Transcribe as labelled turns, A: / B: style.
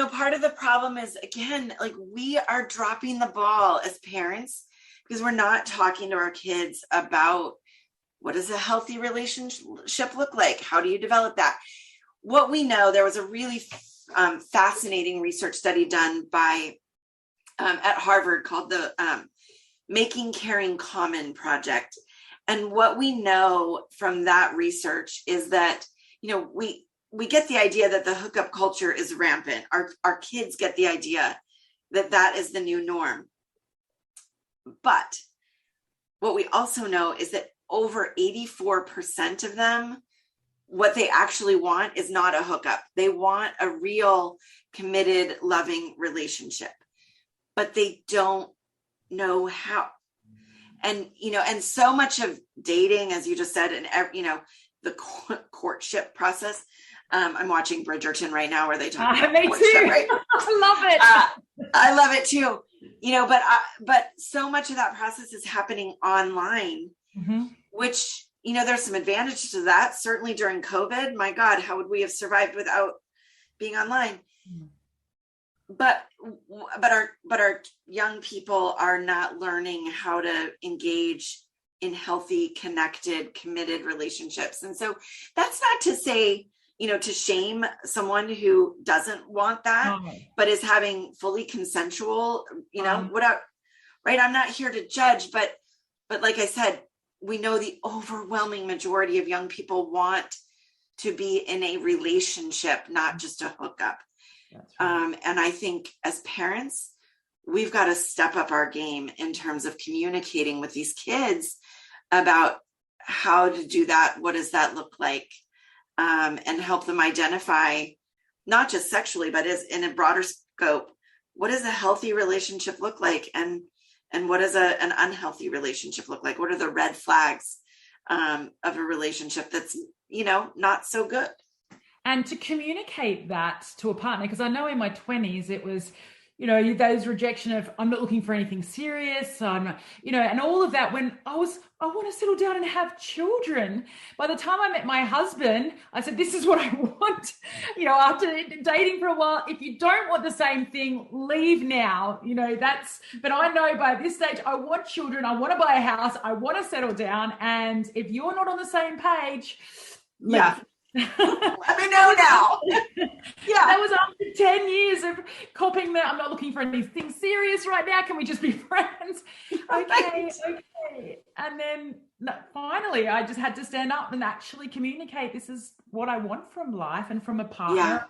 A: part of the problem is, again, like we are dropping the ball as parents because we're not talking to our kids about what does a healthy relationship look like? How do you develop that? What we know, there was a really fascinating research study done by at Harvard called the Making Caring Common Project. And what we know from that research is that, we get the idea that the hookup culture is rampant. Our kids get the idea that that is the new norm. But what we also know is that over 84% of them, what they actually want is not a hookup. They want a real, committed, loving relationship, but they don't know how. And, and so much of dating, as you just said, and, the courtship process. I'm watching Bridgerton right now where they talk about
B: me too. Right? I love it.
A: I love it too. But so much of that process is happening online, which, there's some advantage to that. Certainly during COVID, my God, how would we have survived without being online? But our young people are not learning how to engage in healthy, connected, committed relationships. And so that's not to say, to shame someone who doesn't want that, but is having fully consensual, right? I'm not here to judge, but like I said, we know the overwhelming majority of young people want to be in a relationship, not just a hookup. Right. And I think as parents, we've got to step up our game in terms of communicating with these kids about how to do that. What does that look like? And help them identify, not just sexually, but as in a broader scope, what does a healthy relationship look like? And what does an unhealthy relationship look like? What are the red flags of a relationship that's, not so good?
B: And to communicate that to a partner, because I know in my 20s, it was, those rejection of, I'm not looking for anything serious. I'm, and all of that when I want to settle down and have children. By the time I met my husband, I said, this is what I want. After dating for a while, if you don't want the same thing, leave now. But I know by this stage, I want children. I want to buy a house. I want to settle down. And if you're not on the same page, leave.
A: Yeah. Let me know now.
B: Yeah. That was after 10 years of copying that. I'm not looking for anything serious right now. Can we just be friends? Okay. And then finally, I just had to stand up and actually communicate. This is what I want from life and from a partner.